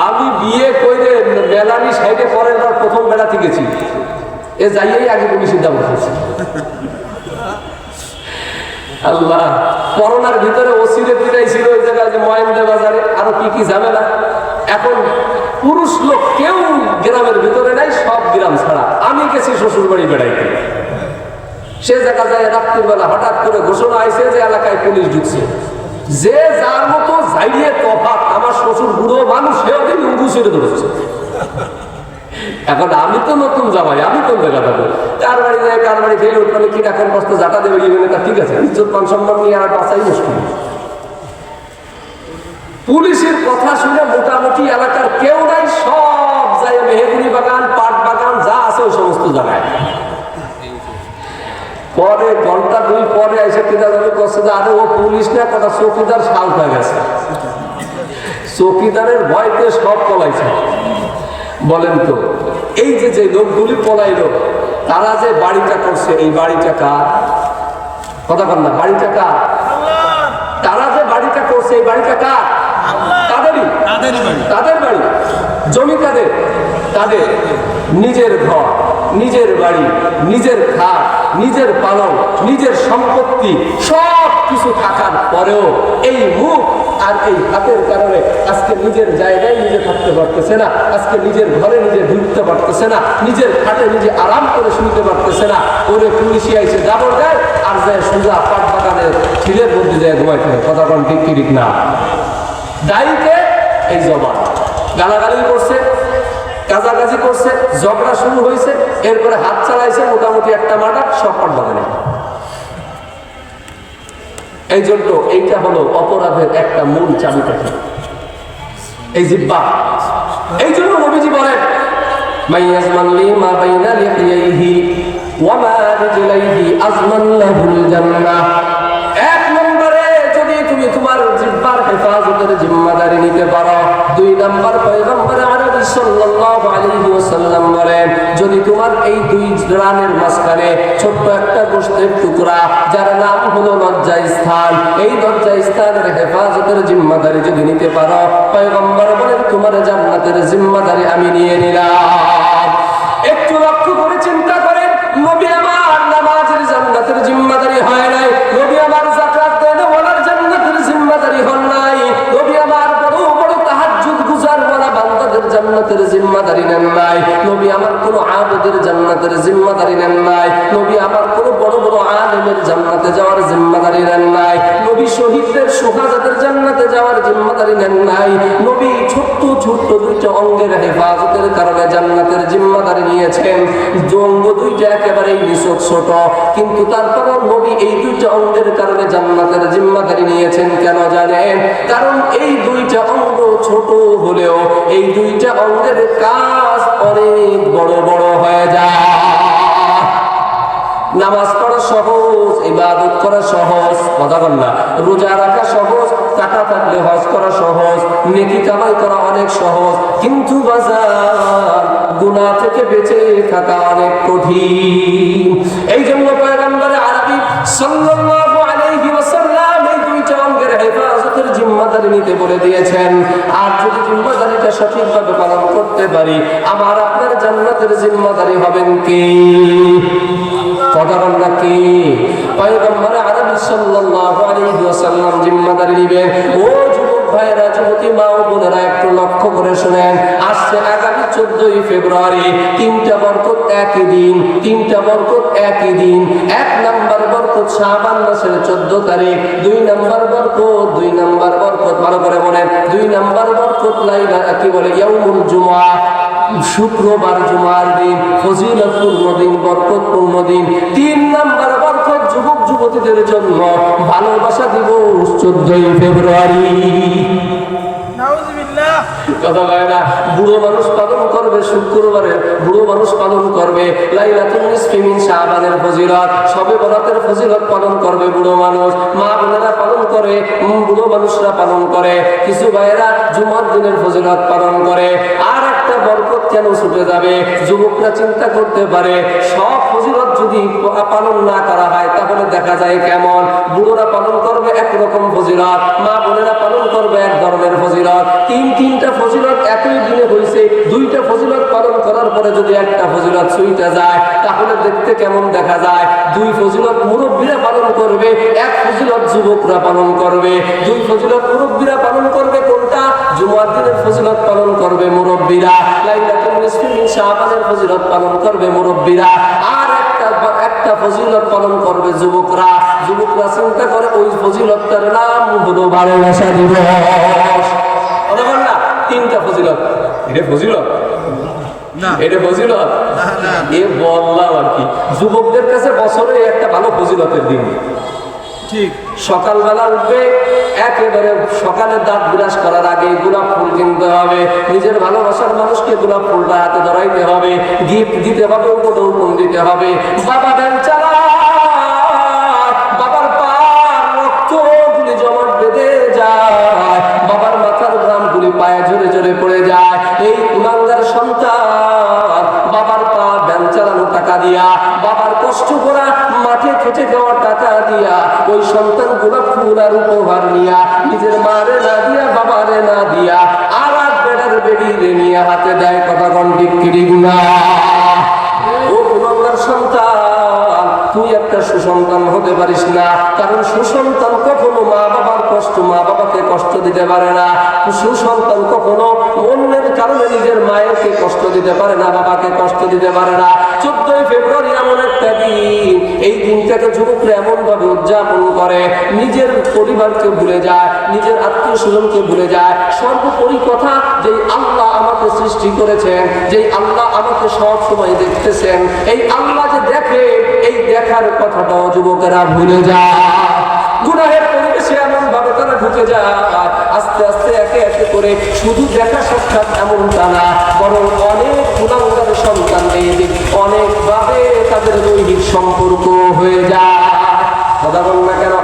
আমি বিয়ে করে মেলানি সাইডে পরের বার প্রথম বেড়াতে গেছি, এ যাইয়েই আগে পুলিশের দাম উঠেছে। আল্লাহ, করোনার ভিতরে ওসিরে পিটাই ছিল ওই জায়গায় যে মহেন্দ্র বাজারে, আরো কি কি ঝামেলা। এখন পুরুষ লোক কেউ গ্রামের ভিতরে নাই, সব গ্রাম ছাড়া। আমি গেছি শ্বশুর বাড়ি বেড়াইতে, সে জায়গা যায় রাত্রির বেলা হঠাৎ করে ঘোষণা আইছে যে এলাকায় পুলিশ ঢুকছে। যে যার মতো যাইয়ে তফাৎ, আমার শ্বশুর বুড়ো মানুষ, সেও দিন উঙ্গু ছেড়ে ধরেছে। এখন আমি তো নতুন জামাই, আমি কোন জায়গা যাবো? কার বাড়ি যায়, কার বাড়ি ফেলে উঠলে কি এখন কষ্ট জাটা দেবে গেলে, তা ঠিক আছে, ইজ্জত মান সম্মান নিয়ে আর বাঁচাই মুশকিল। পুলিশের কথা শুনে মোটামুটি এলাকার কেউ নাই, সব যায় মেহেগুনি বাগান, পাট বাগান যা আছে ওই সমস্ত জায়গায়। পরে ঘন্টা দুই পরে এসে কিনা যাবে কষ্ট, আরে ও পুলিশ না, কথা চৌকিদার শাল হয়ে গেছে। চৌকিদারের ভয়তে সব পলাইছে। বলেন তো, এই যে যে লোকগুলি পলাইলো, তারা যে বাড়িটা করছে, এই বাড়িটা কার? কথা বল না, বাড়িটা কার? তারা যে বাড়িটা করছে, এই বাড়িটা কার? তাদেরই, তাদের বাড়ি। জমি কাদের? তাদের। নিজের ঘর, নিজের বাড়ি, নিজের খাট, নিজের পালন, নিজের সম্পত্তি সব কিছু থাকার পরেও এই মুখ আর এই হাতের কারণে আজকে নিজের জায়গায় নিজে থাকতে পারতেছে না, আজকে নিজের ঘরে নিজে ঢুকতে পারতেছে না, নিজের খাটে নিজে আরাম করে শুনতে পারতেছে না। ওরে পুলিশি আইসে জাবর দেয় আর যায় সোজা পাট বাগানের ছিলের মধ্যে যায় ঘুমাইতে। কথা কোন ঠিক ঠিক না? দায়ীকে এই জবান গালাগালি করছে, কাজাকাজি করছে, ঝগড়া শুরু হয়েছে, এরপরে হাত চালাইছে, মোটামুটি একটা মার্ডার, সব পাট বাগানে। এই জন্য এইটা হলো অপরাধের একটা মূল চাবিকাঠি, এই জিহ্বা। এই জন্য নবীজি বলেন, মাইয়াজমান লিমা বাইনা লিহিয়াইহি ওয়া মা রিজলাইহি আজমান লাহুল জান্নাহ। এক নম্বরে যদি তুমি তোমার জিহ্বার হেফাজতের জিম্মাদারি নিতে পারো। দুই নম্বর, পয়গম্বর আরবি সাল্লাল্লাহু আলাইহি ওয়াসাল্লাম বলেন, যদি তোমার এই দুই রানের মাঝখানে ছোট্ট একটা গোশতের টুকরা, যার নাম হলো লজ্জা স্থান, এই লজ্জা স্থানের হেফাজতের জিম্মাদারি যদি নিতে পারো, পয়গম্বর বলেন তোমার জান্নাতের জিম্মাদারি আমি নিয়ে নিলাম। একটু লক্ষ্য করে চিন্তা করেন, নবী আমার নামাজের জান্নাতের জিম্মাদারি হয় নাই, নবী আমার যাকাত দেন ওনার জান্নাতের জিম্মাদারি হন নাই, নবী আমার বড় বড় তাহাজ্জুদ গুজার ওয়ালা বান্দাদের জান্নাতের জিম্মাদারি নেন নাই, নবী আমার কোন আবেদের জান্নাতের জিম্মাদারি নেন নাই, নবী আমার কোন বড় বড় আলেমের জান্নাতে যাওয়ার জিম্মাদারি নেন নাই, নবী শহীদদের সুহাদাদের জান্নাতে যাওয়ার জিম্মাদারি নেন নাই, নবী ছোট্ট ছোট্ট দুইটা অঙ্গের হেফাজতের কারণে জান্নাতের জিম্মাদারি নিয়েছেন। অঙ্গ দুইটা একেবারেই নিছক ছোট, কিন্তু তারপরও নবী এই দুইটা অঙ্গের কারণে জান্নাতের জিম্মাদারি নিয়েছেন। কেন জানেন? কারণ এই দুইটা অঙ্গ ছোট হলেও এই দুইটা অঙ্গের কাজ অনেক বড় বড় হয়ে যায়। নামাজ পড়া সহজ, ইবাদত করা সহজ, কথা বল না, রোজা রাখা সহজ, টাকা থাকলে হজ করা সহজ, নেকি কামাই করা অনেক সহজ, কিন্তু বাজার গুনাহ থেকে বেঁচে থাকা অনেক কঠিন। এই জন্য পয়গম্বর আরবি সাল্লাল্লাহু আলাইহি ওয়াসাল্লাম এই দুইটা অঙ্গের হেফাজতের জিম্মাদারি নিতে বলে দিয়েছেন। আর যদি জিম্মাদারিটা সঠিকভাবে পালন করতে পারি, আমার আপনার জান্নাতের জিম্মাদারি হবেন কি? কথা বল না কি? পয়গম্বর আরবি সাল্লাল্লাহু আলাইহি ওয়াসাল্লাম জিম্মাদারি নেবেন। ও যুবক ভাইরা, যুবতী মা ও বোনেরা, একটু লক্ষ্য করে শুনেন। আসছে আগামী 14ই ফেব্রুয়ারি, তিনটা বরকত একই দিন, তিনটা বরকত একই দিন। এক নাম্বার বরকত শাবান মাসের 14 তারিখ, দুই নাম্বার বরকত ভালো করে বলেন, দুই নাম্বার বরকত লাইলা কি বলে ইয়াউমুল জুমআ, শুক্রবার জুমার দিন, ফজিলতপূর্ণ দিন, বরকতপূর্ণ দিন। তিন নাম্বার বরকত যুবক যুবতীদের জন্য ভালোবাসা দিবস 14ই ফেব্রুয়ারি। কথা বলে না, বুড়ো মানুষ পালন করবে শুক্রবারে, বুড়ো মানুষ পালন করবে লাইলাতুন নিসফি মিন শাবানের ফজিলত, শবে বরাতের ফজিলত পালন করবে বুড়ো মানুষ। মা বোনেরা পালন করে, বুড়ো মানুষরা পালন করে, কিছু ভাইয়েরা জুমার দিনের ফজিলত পালন করে। আর একটা বরকত কেন ছুটে যাবে? যুবকরা চিন্তা করতে পারে, সব ফজিলত যদি পালন না করা হয় তাহলে দেখা যায় কেমন, বুড়োরা পালন করবে একরকম ফজিলত, মা বোনেরা পালন করবে এক ধরনের ফজিলত। তিনটা ফজিলত একই দিনে হয়েছে, দুইটা ফজিলত পালন করার পরে যদি একটা ফজিলত ছুঁইতে যায় তাহলে দেখতে কেমন দেখা যায়। দুই ফজিলত মুরব্বীরা পালন করবে, এক ফজিলত যুবকরা পালন করবে। দুই ফজিলত মুরব্বীরা পালন করবে কোনটা? জুমার দিনের ফজিলত পালন করবে মুরব্বীরা, লাইলাতুল নিসফি মিন শাবানের ফজিলত পালন করবে মুরব্বীরা, আর একটা ফজিলত পালন করবে যুবকরা। যুবকরা চিন্তা করে ওই ফজিলতটার নাম হলো ভালোবাসা দিবস। বলবেন না তিনটা ফজিলত, এটা ফজিলত না, এটা ফজিলত এ বললাম আর কি। যুবকদের কাছে বছরে একটা ভালো ফজিলতের দিন। ঠিক সকালবেলা উঠবে, একেবারে সকালে দাঁত ব্রাশ করার আগে গোলাপ ফুল কিনতে হবে, নিজের ভালোবাসার মানুষকে গোলাপ ফুলটা হাতে ধরাইতে হবে, গিফট দিতে হবে, উপঢৌকন দিতে হবে। বাবা ভ্যান চালা, বাবার পার রক্তগুলি জমাট বেঁধে যায়, বাবার মাথার ঘামগুলি পায়ে ঝরে ঝরে পড়ে যায়। এই কুলাঙ্গার সন্তান বাবার পা ভ্যান চালানো টাকা দিয়া, বাবার কষ্ট করা মাঠে খেটে খাওয়া টাকা দিয়া, ওই সন্তান গোলাপ ফুল আর উপহার নিয়া নিজের মারে না দিয়া, বাবারে না দিয়া, আর এক বেড়ার বেড়িয়ে নিয়ে হাতে দেয়। কথা কন্টিক কিরিক না। ও কুলাঙ্গার সন্তান, তুই একটা সুসন্তান হতে পারিস না, কারণ সুসন্তান কখনো মা বাবার কষ্ট, মা বাবাকে কষ্ট দিতে পারে না। সুসন্তান কখনো অন্যের কারণে নিজের মায়েরকে কষ্ট দিতে পারে না, বাবাকে কষ্ট দিতে পারে না। 14 ফেব্রুয়ারি এমন একটা দিন, এই দিনটাকে যুবকরা এমন ভাবে উদযাপন করে, নিজের পরিবারকে ভুলে যায়, নিজের আত্মীয় স্বজনকে ভুলে যায়। সর্বোপরি কথা, যেই আল্লাহ আমাকে সৃষ্টি করেছেন, যেই আল্লাহ আমাকে সব সময় দেখতেছেন, এই আল্লাহ যে দেখে, এই দেখার কথাটাও যুবকেরা ভুলে যায়। গুনাহের পরিবেশে এমন ভাবে তারা ঢুকে যায়, আস্তে আস্তে একে একে করে শুধু দেখা সাক্ষাৎ এমনটা না, বরং অনেক গুণাঙ্গার সন্তান মেয়েদের অনেক ভাবে তাদের দৈহিক সম্পর্ক হয়ে যায়। কথা বল না কেন?